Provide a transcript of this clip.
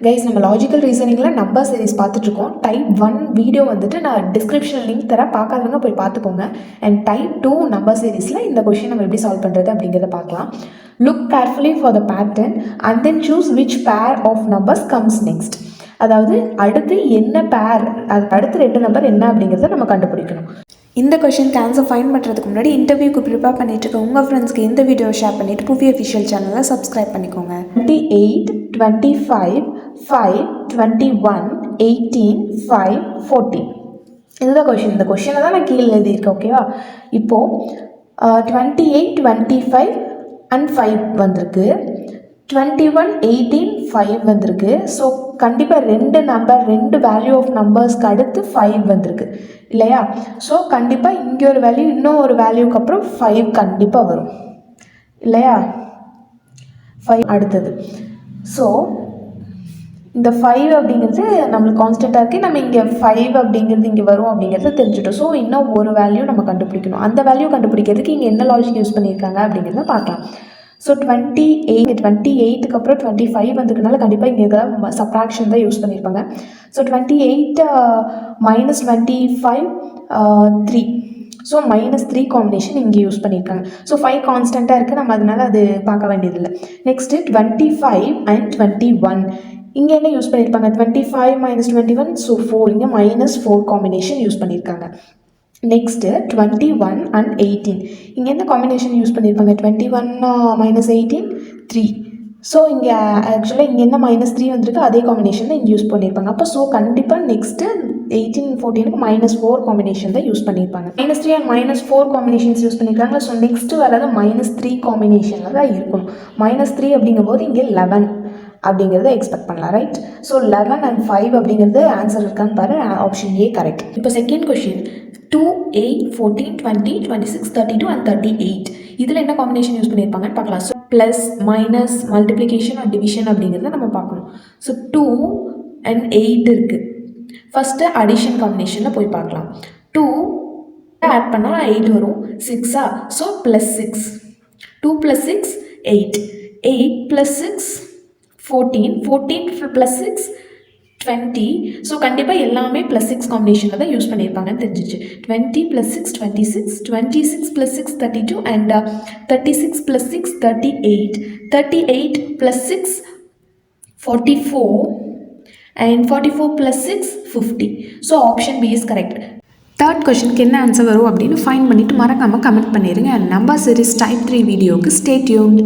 Guys, நம்ம logical ரீசனிங்கில் number series பார்த்துட்ருக்கோம். Type 1 video வந்துட்டு நான் டிஸ்கிரிப்ஷன் லிங்க் தரேன், பார்க்காதவங்க போய் பார்த்துக்கோங்க. அண்ட் டைப் 2 நம்பர் சீரிஸில் இந்த கொஷின் நம்ம எப்படி சால்வ் பண்ணுறது அப்படிங்கிறத பார்க்கலாம். Look carefully for the pattern and then choose which pair of numbers comes next. அதாவது அடுத்து என்ன பேர், அது அடுத்து 2 நம்பர் என்ன அப்படிங்கிறத நம்ம கண்டுபிடிக்கணும். இந்த கொஷினுக்கு ஆன்சர் ஃபைண்ட் பண்ணுறதுக்கு முன்னாடி இன்டர்வியூக்கு ப்ரிப்பேர் பண்ணிட்டு இருக்க உங்கள் ஃப்ரெண்ட்ஸ்க்கு இந்த வீடியோ ஷேர் பண்ணிவிட்டு புவி அஃபிஷியல் சேனலை சப்ஸ்கிரைப் பண்ணிக்கோங்க. 28, 25, 5, 21, 18, 5, 14 இதுதான் கொஷின். இந்த கொஷினை தான் நான் கீழே எழுதியிருக்கேன். ஓகேவா? இப்போது 28, 25 அண்ட் 5 வந்திருக்கு. 21, 18, 5 வந்திருக்கு. ஸோ கண்டிப்பாக 2 வேல்யூ ஆஃப் நம்பர்ஸ்க்கு அடுத்து 5 வந்திருக்கு இல்லையா? ஸோ கண்டிப்பாக இங்கே ஒரு வேல்யூ, இன்னும் ஒரு வேல்யூக்கு அப்புறம் 5 கண்டிப்பாக வரும் இல்லையா? 5 அடுத்தது. ஸோ இந்த 5 அப்படிங்கிறது நம்மளுக்கு கான்ஸ்டண்ட்டாக இருக்குது. நம்ம இங்கே 5 அப்படிங்கிறது இங்கே வரும் அப்படிங்கிறத தெரிஞ்சுட்டோம். ஸோ இன்னும் ஒரு வேல்யூ நம்ம கண்டுபிடிக்கணும். அந்த வேல்யூ கண்டுபிடிக்கிறதுக்கு இங்கே என்ன லாஜிக் யூஸ் பண்ணியிருக்காங்க அப்படிங்கிறத பார்க்கலாம். ஸோ 28க்கு அப்புறம் 25 வந்ததுனால கண்டிப்பாக இங்கே இருக்கிற சப்ராக்ஷன் தான் யூஸ் பண்ணியிருப்பாங்க. So 28 minus 25 3. ஸோ -3 காம்பினேஷன் இங்கே யூஸ் பண்ணியிருக்காங்க. ஸோ 5 கான்ஸ்டண்ட்டாக இருக்குது, நம்ம அதனால் அது பார்க்க வேண்டியதில்லை. நெக்ஸ்ட்டு 25 and 21 இங்கே என்ன யூஸ் பண்ணியிருப்பாங்க? 25 - 21 ஸோ 4. இங்கே -4 காம்பினேஷன் யூஸ் பண்ணியிருக்காங்க. நெக்ஸ்ட்டு 21 and 18 இங்கே என்ன காம்பினேஷன் யூஸ் பண்ணியிருப்பாங்க? 21 - 18 3. ஸோ இங்கே ஆக்சுவலாக இங்கே என்ன -3 வந்திருக்கு, அதே காம்பினேஷன் தான் இங்கே யூஸ் பண்ணியிருப்பாங்க. அப்போ ஸோ கண்டிப்பாக நெக்ஸ்ட்டு 18, 14க்கு -4 காம்பினேஷன் தான் யூஸ் பண்ணியிருப்பாங்க. -3 and -4 காம்பினேஷன்ஸ் யூஸ் பண்ணியிருக்காங்க. ஸோ நெக்ஸ்ட்டு வராது -3 காம்பினேஷனில் தான் இருக்கும். -3 அப்படிங்கும்போது இங்கே 11 அப்படிங்கிறத எக்ஸ்பெக்ட் பண்ணலாம். ரைட்? ஸோ 11 and 5 அப்படிங்கிறது ஆன்சர் இருக்கான்னு பாரு. Option A correct. இப்போ செகண்ட் கொஷின் 2, 8, 14, 20, 26, 32 and 38 இதில் என்ன காம்பினேஷன் யூஸ் பண்ணியிருப்பாங்கன்னு பார்க்கலாம். So plus, minus, multiplication and division அப்படிங்கிறத நம்ம பார்க்கணும். ஸோ 2 and 8 இருக்குது. ஃபஸ்ட்டு அடிஷன் காம்பினேஷனில் போய் பார்க்கலாம். 2 ஆட் பண்ணால் 8 வரும். 6 ஸோ +6. 2 + 6 8. 8 + 6 14. 14 + 6 20. ஸோ கண்டிப்பாக எல்லாமே +6 காம்பினேஷனில் தான் யூஸ் பண்ணியிருப்பாங்கன்னு தெரிஞ்சிச்சு. 20 + 6 26, 26 + 6 32 and 36 + 6 38, 38 + 6 44 and 44 + 6 50. So option B is correct. Third கொஷனுக்கு என்ன ஆன்சர் வரும் அப்படின்னு ஃபைண்ட் பண்ணிவிட்டு மறக்காமல் கமெண்ட் பண்ணிடுங்க. நம்பர் சீரிஸ் டைப் 3 வீடியோவுக்கு ஸ்டே டியூன்ட்.